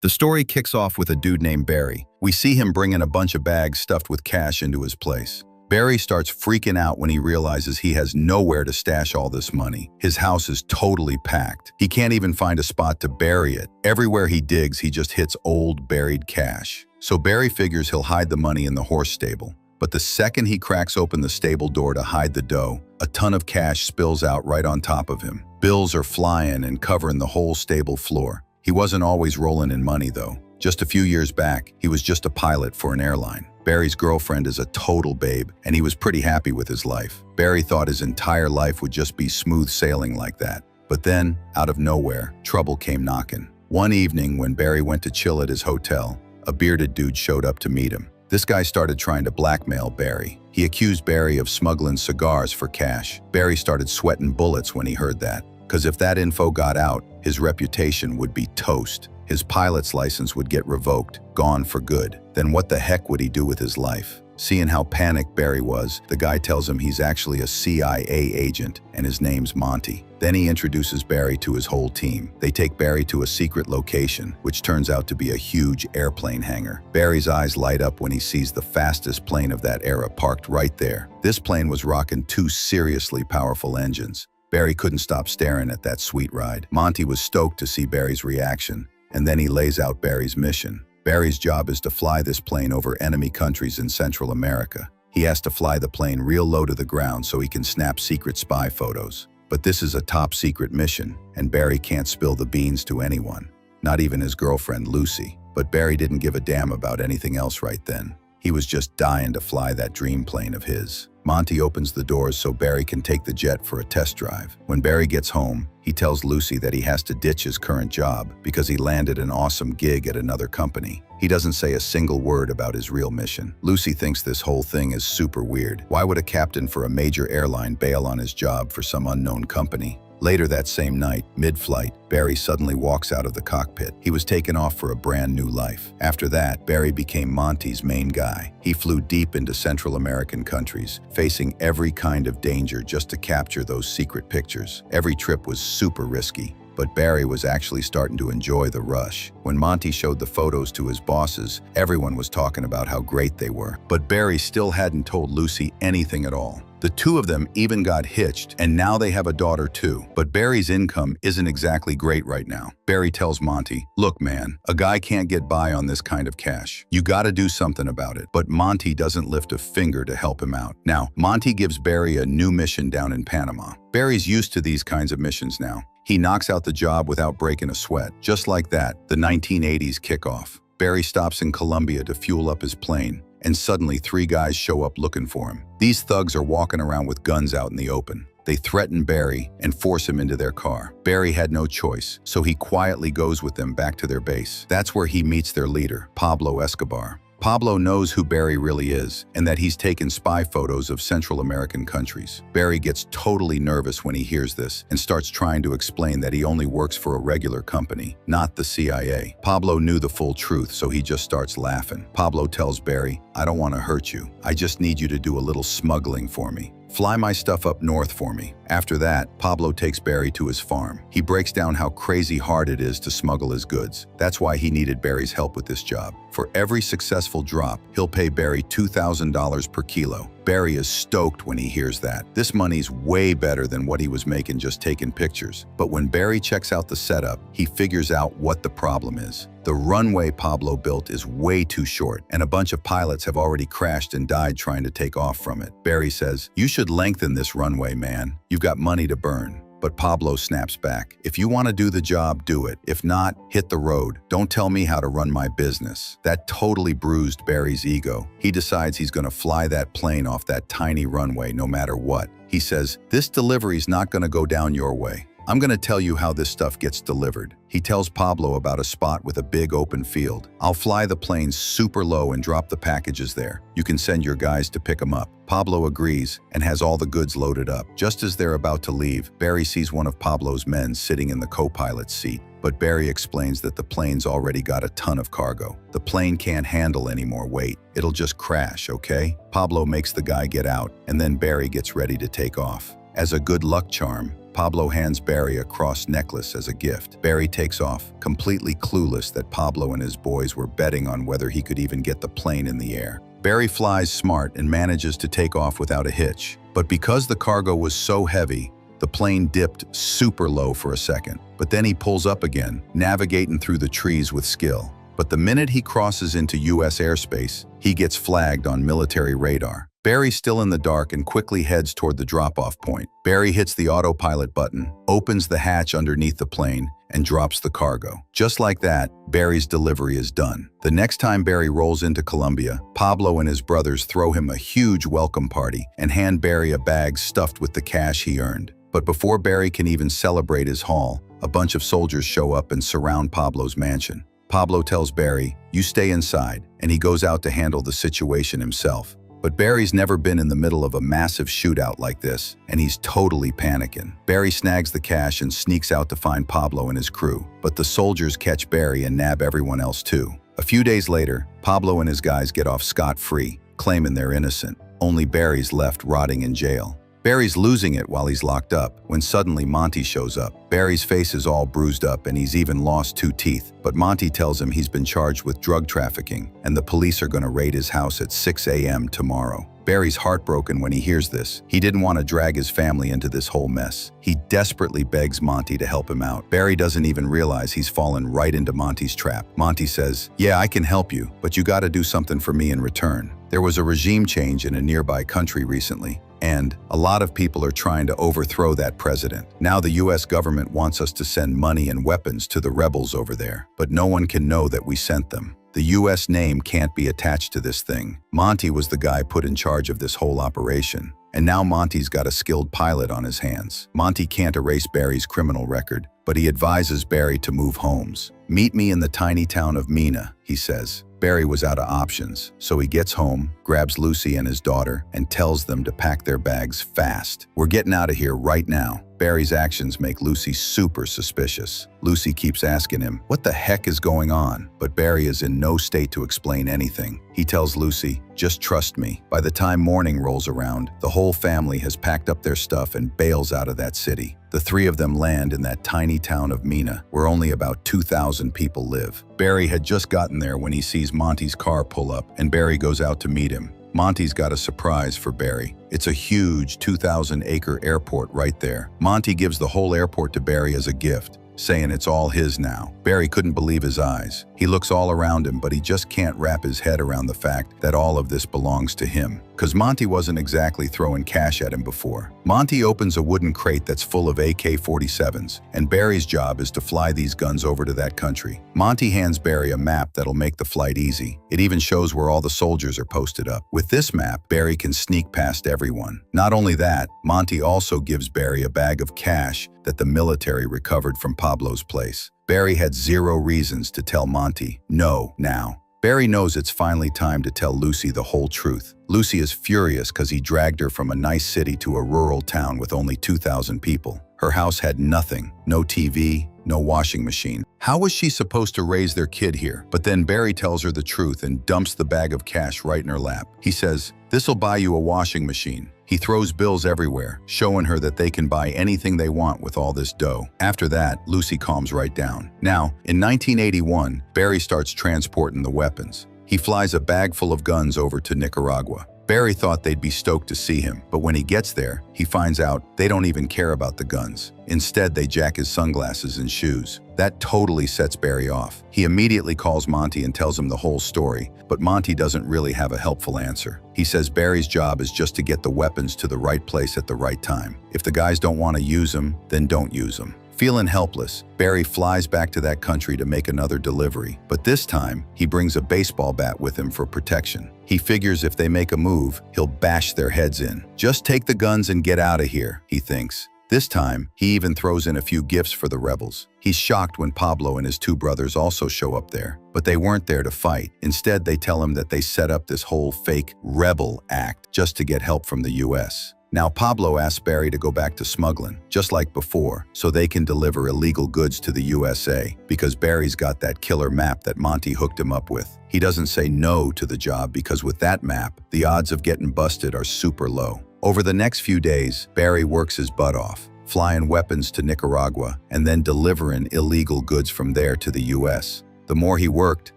The story kicks off with a dude named Barry. We see him bringing a bunch of bags stuffed with cash into his place. Barry starts freaking out when he realizes he has nowhere to stash all this money. His house is totally packed. He can't even find a spot to bury it. Everywhere he digs, he just hits old, buried cash. So Barry figures he'll hide the money in the horse stable. But the second he cracks open the stable door to hide the dough, a ton of cash spills out right on top of him. Bills are flying and covering the whole stable floor. He wasn't always rolling in money, though. Just a few years back, he was just a pilot for an airline. Barry's girlfriend is a total babe, and he was pretty happy with his life. Barry thought his entire life would just be smooth sailing like that. But then, out of nowhere, trouble came knocking. One evening, when Barry went to chill at his hotel, a bearded dude showed up to meet him. This guy started trying to blackmail Barry. He accused Barry of smuggling cigars for cash. Barry started sweating bullets when he heard that, because if that info got out, his reputation would be toast. His pilot's license would get revoked, gone for good. Then what the heck would he do with his life? Seeing how panicked Barry was, the guy tells him he's actually a CIA agent and his name's Monty. Then he introduces Barry to his whole team. They take Barry to a secret location, which turns out to be a huge airplane hangar. Barry's eyes light up when he sees the fastest plane of that era parked right there. This plane was rocking two seriously powerful engines. Barry couldn't stop staring at that sweet ride. Monty was stoked to see Barry's reaction, and then he lays out Barry's mission. Barry's job is to fly this plane over enemy countries in Central America. He has to fly the plane real low to the ground so he can snap secret spy photos. But this is a top secret mission, and Barry can't spill the beans to anyone, not even his girlfriend Lucy. But Barry didn't give a damn about anything else right then. He was just dying to fly that dream plane of his. Monty opens the doors so Barry can take the jet for a test drive. When Barry gets home, he tells Lucy that he has to ditch his current job because he landed an awesome gig at another company. He doesn't say a single word about his real mission. Lucy thinks this whole thing is super weird. Why would a captain for a major airline bail on his job for some unknown company? Later that same night, mid-flight, Barry suddenly walks out of the cockpit. He was taken off for a brand new life. After that, Barry became Monty's main guy. He flew deep into Central American countries, facing every kind of danger just to capture those secret pictures. Every trip was super risky, but Barry was actually starting to enjoy the rush. When Monty showed the photos to his bosses, everyone was talking about how great they were. But Barry still hadn't told Lucy anything at all. The two of them even got hitched, and now they have a daughter too. But Barry's income isn't exactly great right now. Barry tells Monty, "Look, man, a guy can't get by on this kind of cash. You gotta do something about it." But Monty doesn't lift a finger to help him out. Now, Monty gives Barry a new mission down in Panama. Barry's used to these kinds of missions now. He knocks out the job without breaking a sweat. Just like that, the 1980s kick off. Barry stops in Colombia to fuel up his plane, and suddenly 3 guys show up looking for him. These thugs are walking around with guns out in the open. They threaten Barry and force him into their car. Barry had no choice, so he quietly goes with them back to their base. That's where he meets their leader, Pablo Escobar. Pablo knows who Barry really is, and that he's taken spy photos of Central American countries. Barry gets totally nervous when he hears this and starts trying to explain that he only works for a regular company, not the CIA. Pablo knew the full truth, so he just starts laughing. Pablo tells Barry, "I don't want to hurt you. I just need you to do a little smuggling for me. Fly my stuff up north for me." After that, Pablo takes Barry to his farm. He breaks down how crazy hard it is to smuggle his goods. That's why he needed Barry's help with this job. For every successful drop, he'll pay Barry $2,000 per kilo. Barry is stoked when he hears that. This money's way better than what he was making just taking pictures. But when Barry checks out the setup, he figures out what the problem is. The runway Pablo built is way too short, and a bunch of pilots have already crashed and died trying to take off from it. Barry says, "You should lengthen this runway, man. You've got money to burn." But Pablo snaps back, "If you want to do the job, do it. If not, hit the road. Don't tell me how to run my business." That totally bruised Barry's ego. He decides he's going to fly that plane off that tiny runway no matter what. He says, "This delivery's not going to go down your way. I'm going to tell you how this stuff gets delivered." He tells Pablo about a spot with a big open field. "I'll fly the plane super low and drop the packages there. You can send your guys to pick them up." Pablo agrees and has all the goods loaded up. Just as they're about to leave, Barry sees one of Pablo's men sitting in the co-pilot's seat. But Barry explains that the plane's already got a ton of cargo. The plane can't handle any more weight. It'll just crash, okay? Pablo makes the guy get out, and then Barry gets ready to take off. As a good luck charm, Pablo hands Barry a cross necklace as a gift. Barry takes off, completely clueless that Pablo and his boys were betting on whether he could even get the plane in the air. Barry flies smart and manages to take off without a hitch. But because the cargo was so heavy, the plane dipped super low for a second. But then he pulls up again, navigating through the trees with skill. But the minute he crosses into US airspace, he gets flagged on military radar. Barry's still in the dark and quickly heads toward the drop-off point. Barry hits the autopilot button, opens the hatch underneath the plane, and drops the cargo. Just like that, Barry's delivery is done. The next time Barry rolls into Colombia, Pablo and his brothers throw him a huge welcome party and hand Barry a bag stuffed with the cash he earned. But before Barry can even celebrate his haul, a bunch of soldiers show up and surround Pablo's mansion. Pablo tells Barry, "You stay inside," and he goes out to handle the situation himself. But Barry's never been in the middle of a massive shootout like this, and he's totally panicking. Barry snags the cash and sneaks out to find Pablo and his crew, but the soldiers catch Barry and nab everyone else too. A few days later, Pablo and his guys get off scot-free, claiming they're innocent. Only Barry's left rotting in jail. Barry's losing it while he's locked up, when suddenly Monty shows up. Barry's face is all bruised up and he's even lost 2 teeth, but Monty tells him he's been charged with drug trafficking and the police are gonna raid his house at 6 a.m. tomorrow. Barry's heartbroken when he hears this. He didn't want to drag his family into this whole mess. He desperately begs Monty to help him out. Barry doesn't even realize he's fallen right into Monty's trap. Monty says, "Yeah, I can help you, but you gotta do something for me in return. There was a regime change in a nearby country recently, and a lot of people are trying to overthrow that president. Now the US government wants us to send money and weapons to the rebels over there, but no one can know that we sent them. The US name can't be attached to this thing." Monty was the guy put in charge of this whole operation. And now Monty's got a skilled pilot on his hands. Monty can't erase Barry's criminal record, but he advises Barry to move homes. "Meet me in the tiny town of Mina," he says. Barry was out of options, so he gets home, grabs Lucy and his daughter, and tells them to pack their bags fast. "We're getting out of here right now." Barry's actions make Lucy super suspicious. Lucy keeps asking him, "What the heck is going on?" But Barry is in no state to explain anything. He tells Lucy, "Just trust me." By the time morning rolls around, the whole family has packed up their stuff and bails out of that city. The 3 of them land in that tiny town of Mina, where only about 2,000 people live. Barry had just gotten there when he sees Monty's car pull up, and Barry goes out to meet him. Monty's got a surprise for Barry. It's a huge 2,000-acre airport right there. Monty gives the whole airport to Barry as a gift, saying it's all his now. Barry couldn't believe his eyes. He looks all around him, but he just can't wrap his head around the fact that all of this belongs to him. Because Monty wasn't exactly throwing cash at him before. Monty opens a wooden crate that's full of AK-47s, and Barry's job is to fly these guns over to that country. Monty hands Barry a map that'll make the flight easy. It even shows where all the soldiers are posted up. With this map, Barry can sneak past everyone. Not only that, Monty also gives Barry a bag of cash that the military recovered from Pablo's place. Barry had 0 reasons to tell Monty no now. Barry knows it's finally time to tell Lucy the whole truth. Lucy is furious because he dragged her from a nice city to a rural town with only 2,000 people. Her house had nothing, no TV, no washing machine. How was she supposed to raise their kid here? But then Barry tells her the truth and dumps the bag of cash right in her lap. He says, "This'll buy you a washing machine." He throws bills everywhere, showing her that they can buy anything they want with all this dough. After that, Lucy calms right down. Now, in 1981, Barry starts transporting the weapons. He flies a bag full of guns over to Nicaragua. Barry thought they'd be stoked to see him, but when he gets there, he finds out they don't even care about the guns. Instead, they jack his sunglasses and shoes. That totally sets Barry off. He immediately calls Monty and tells him the whole story, but Monty doesn't really have a helpful answer. He says Barry's job is just to get the weapons to the right place at the right time. If the guys don't want to use them, then don't use them. Feeling helpless, Barry flies back to that country to make another delivery, but this time, he brings a baseball bat with him for protection. He figures if they make a move, he'll bash their heads in. Just take the guns and get out of here, he thinks. This time, he even throws in a few gifts for the rebels. He's shocked when Pablo and his 2 brothers also show up there, but they weren't there to fight. Instead, they tell him that they set up this whole fake rebel act just to get help from the US. Now Pablo asks Barry to go back to smuggling, just like before, so they can deliver illegal goods to the USA, because Barry's got that killer map that Monty hooked him up with. He doesn't say no to the job because with that map, the odds of getting busted are super low. Over the next few days, Barry works his butt off. flying weapons to Nicaragua, and then delivering illegal goods from there to the US. The more he worked,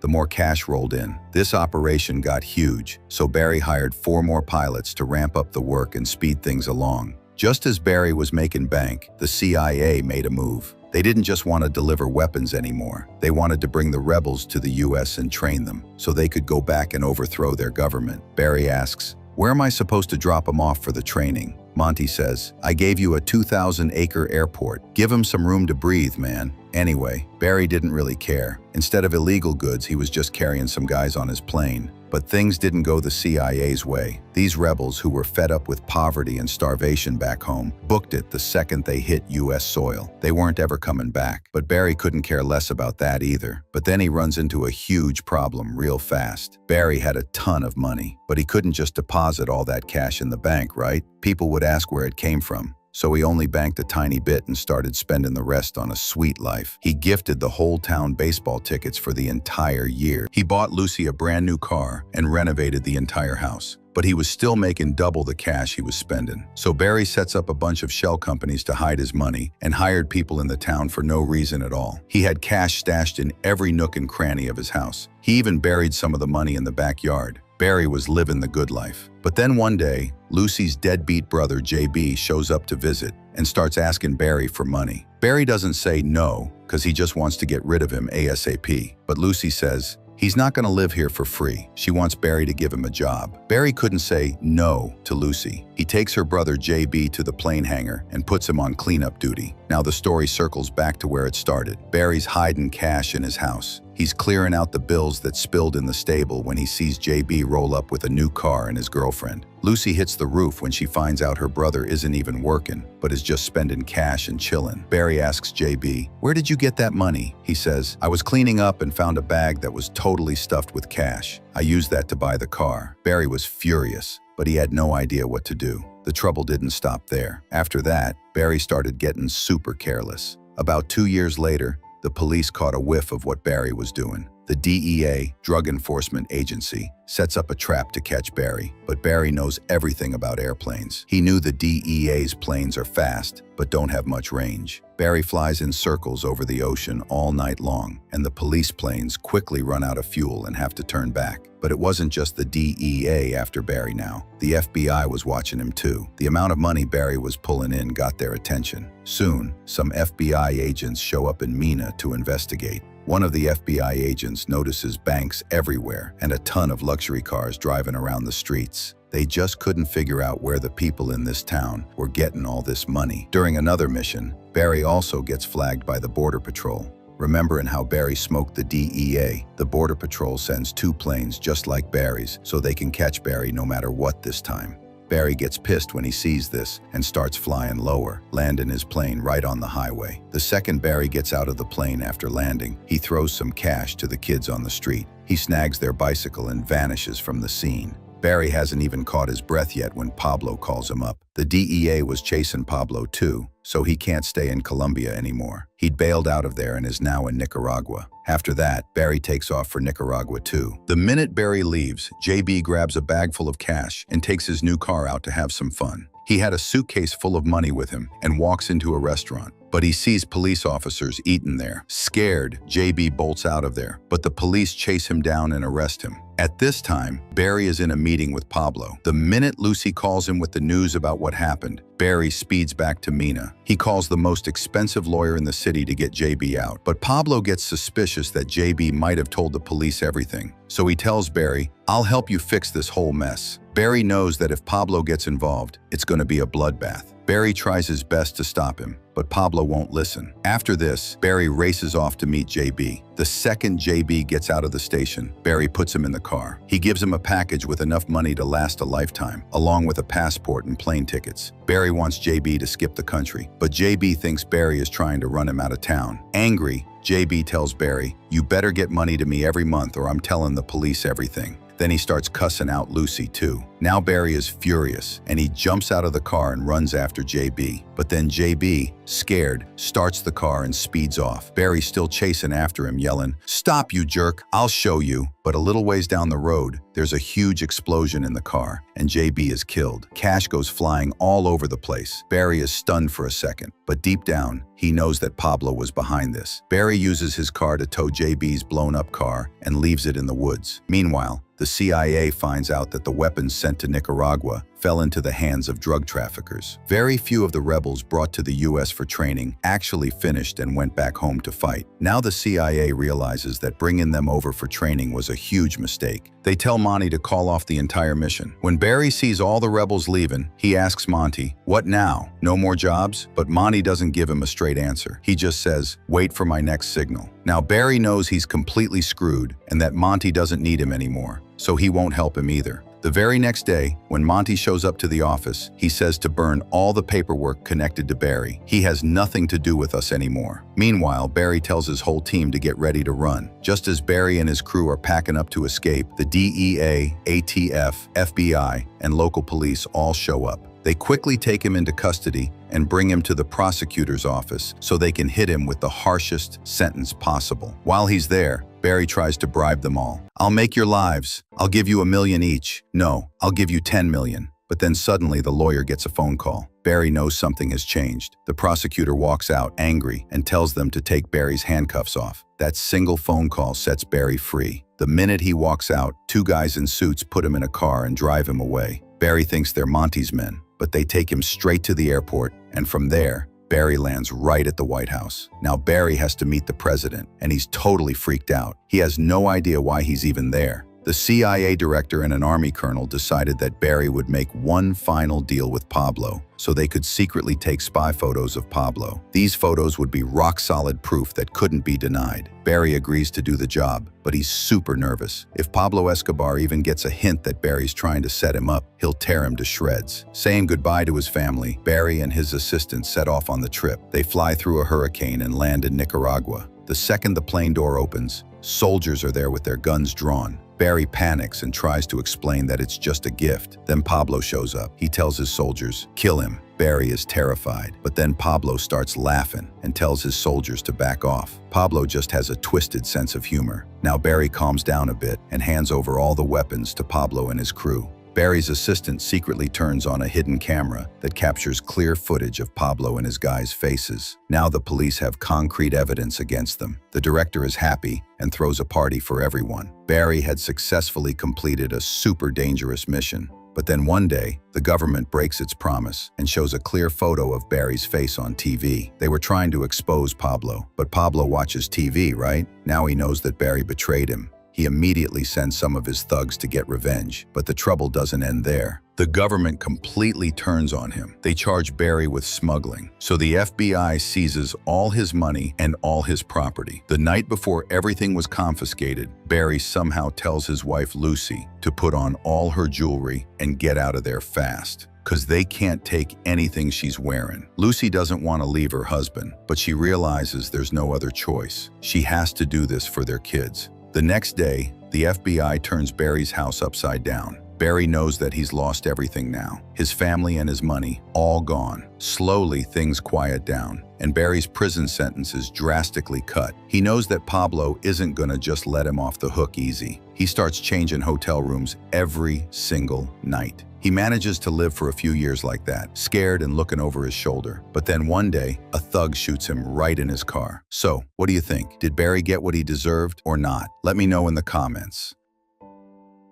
the more cash rolled in. This operation got huge, so Barry hired 4 more pilots to ramp up the work and speed things along. Just as Barry was making bank, the CIA made a move. They didn't just want to deliver weapons anymore. They wanted to bring the rebels to the US and train them, so they could go back and overthrow their government. Barry asks, "Where am I supposed to drop them off for the training?" Monty says, "I gave you a 2,000-acre airport. Give him some room to breathe, man." Anyway, Barry didn't really care. Instead of illegal goods, he was just carrying some guys on his plane. But things didn't go the CIA's way. These rebels, who were fed up with poverty and starvation back home, booked it the second they hit US soil. They weren't ever coming back. But Barry couldn't care less about that either. But then he runs into a huge problem real fast. Barry had a ton of money, but he couldn't just deposit all that cash in the bank, right? People would ask where it came from. So he only banked a tiny bit and started spending the rest on a sweet life. He gifted the whole town baseball tickets for the entire year. He bought Lucy a brand new car and renovated the entire house. But he was still making double the cash he was spending. So Barry sets up a bunch of shell companies to hide his money and hired people in the town for no reason at all. He had cash stashed in every nook and cranny of his house. He even buried some of the money in the backyard. Barry was living the good life. But then one day, Lucy's deadbeat brother JB shows up to visit and starts asking Barry for money. Barry doesn't say no, because he just wants to get rid of him ASAP. But Lucy says, he's not going to live here for free. She wants Barry to give him a job. Barry couldn't say no to Lucy. He takes her brother JB to the plane hangar and puts him on cleanup duty. Now the story circles back to where it started. Barry's hiding cash in his house. He's clearing out the bills that spilled in the stable when he sees JB roll up with a new car and his girlfriend. Lucy hits the roof when she finds out her brother isn't even working, but is just spending cash and chilling. Barry asks JB, "Where did you get that money?" He says, "I was cleaning up and found a bag that was totally stuffed with cash. I used that to buy the car." Barry was furious, but he had no idea what to do. The trouble didn't stop there. After that, Barry started getting super careless. About 2 years later, the police caught a whiff of what Barry was doing. The DEA, Drug Enforcement Agency, sets up a trap to catch Barry, but Barry knows everything about airplanes. He knew the DEA's planes are fast, but don't have much range. Barry flies in circles over the ocean all night long, and the police planes quickly run out of fuel and have to turn back. But it wasn't just the DEA after Barry now. The FBI was watching him too. The amount of money Barry was pulling in got their attention. Soon, some FBI agents show up in Mina to investigate. One of the FBI agents notices banks everywhere and a ton of luxury cars driving around the streets. They just couldn't figure out where the people in this town were getting all this money. During another mission, Barry also gets flagged by the Border Patrol. Remembering how Barry smoked the DEA, the Border Patrol sends 2 planes just like Barry's so they can catch Barry no matter what this time. Barry gets pissed when he sees this and starts flying lower, landing his plane right on the highway. The second Barry gets out of the plane after landing, he throws some cash to the kids on the street. He snags their bicycle and vanishes from the scene. Barry hasn't even caught his breath yet when Pablo calls him up. The DEA was chasing Pablo too, so he can't stay in Colombia anymore. He'd bailed out of there and is now in Nicaragua. After that, Barry takes off for Nicaragua too. The minute Barry leaves, JB grabs a bag full of cash and takes his new car out to have some fun. He had a suitcase full of money with him and walks into a restaurant. But he sees police officers eating there. Scared, JB bolts out of there, but the police chase him down and arrest him. At this time, Barry is in a meeting with Pablo. The minute Lucy calls him with the news about what happened, Barry speeds back to Mina. He calls the most expensive lawyer in the city to get JB out. But Pablo gets suspicious that JB might have told the police everything. So he tells Barry, "I'll help you fix this whole mess." Barry knows that if Pablo gets involved, it's going to be a bloodbath. Barry tries his best to stop him, but Pablo won't listen. After this, Barry races off to meet JB. The second JB gets out of the station, Barry puts him in the car. He gives him a package with enough money to last a lifetime, along with a passport and plane tickets. Barry wants JB to skip the country, but JB thinks Barry is trying to run him out of town. Angry, JB tells Barry, "You better get money to me every month or I'm telling the police everything." Then he starts cussing out Lucy too. Now Barry is furious, and he jumps out of the car and runs after JB. But then JB, scared, starts the car and speeds off. Barry's still chasing after him, yelling, "Stop, you jerk, I'll show you." But a little ways down the road, there's a huge explosion in the car, and JB is killed. Cash goes flying all over the place. Barry is stunned for a second, but deep down, he knows that Pablo was behind this. Barry uses his car to tow JB's blown-up car and leaves it in the woods. Meanwhile, the CIA finds out that the weapons sent to Nicaragua fell into the hands of drug traffickers. Very few of the rebels brought to the US for training actually finished and went back home to fight. Now the CIA realizes that bringing them over for training was a huge mistake. They tell Monty to call off the entire mission. When Barry sees all the rebels leaving, he asks Monty, "What now? No more jobs?" But Monty doesn't give him a straight answer. He just says, "Wait for my next signal." Now Barry knows he's completely screwed and that Monty doesn't need him anymore, so he won't help him either. The very next day, when Monty shows up to the office, he says to burn all the paperwork connected to Barry. He has nothing to do with us anymore. Meanwhile, Barry tells his whole team to get ready to run. Just as Barry and his crew are packing up to escape, the DEA, ATF, FBI, and local police all show up. They quickly take him into custody and bring him to the prosecutor's office so they can hit him with the harshest sentence possible. While he's there, Barry tries to bribe them all. "I'll make your lives. I'll give you $1 million each. No, I'll give you $10 million. But then suddenly the lawyer gets a phone call. Barry knows something has changed. The prosecutor walks out angry and tells them to take Barry's handcuffs off. That single phone call sets Barry free. The minute he walks out, 2 guys in suits put him in a car and drive him away. Barry thinks they're Monty's men, but they take him straight to the airport, and from there, Barry lands right at the White House. Now Barry has to meet the president, and he's totally freaked out. He has no idea why he's even there. The CIA director and an army colonel decided that Barry would make one final deal with Pablo so they could secretly take spy photos of Pablo. These photos would be rock-solid proof that couldn't be denied. Barry agrees to do the job, but he's super nervous. If Pablo Escobar even gets a hint that Barry's trying to set him up, he'll tear him to shreds. Saying goodbye to his family, Barry and his assistant set off on the trip. They fly through a hurricane and land in Nicaragua. The second the plane door opens, soldiers are there with their guns drawn. Barry panics and tries to explain that it's just a gift. Then Pablo shows up. He tells his soldiers, "Kill him." Barry is terrified, but then Pablo starts laughing and tells his soldiers to back off. Pablo just has a twisted sense of humor. Now Barry calms down a bit and hands over all the weapons to Pablo and his crew. Barry's assistant secretly turns on a hidden camera that captures clear footage of Pablo and his guys' faces. Now the police have concrete evidence against them. The director is happy and throws a party for everyone. Barry had successfully completed a super dangerous mission. But then one day, the government breaks its promise and shows a clear photo of Barry's face on TV. They were trying to expose Pablo, but Pablo watches TV, right? Now he knows that Barry betrayed him. He immediately sends some of his thugs to get revenge, but the trouble doesn't end there. The government completely turns on him. They charge Barry with smuggling, so the FBI seizes all his money and all his property. The night before everything was confiscated, Barry somehow tells his wife Lucy to put on all her jewelry and get out of there fast, because they can't take anything she's wearing. Lucy doesn't want to leave her husband, but she realizes there's no other choice. She has to do this for their kids. The next day, the FBI turns Barry's house upside down. Barry knows that he's lost everything now. His family and his money, all gone. Slowly, things quiet down, and Barry's prison sentence is drastically cut. He knows that Pablo isn't gonna just let him off the hook easy. He starts changing hotel rooms every single night. He manages to live for a few years like that, scared and looking over his shoulder. But then one day, a thug shoots him right in his car. So, what do you think? Did Barry get what he deserved or not? Let me know in the comments.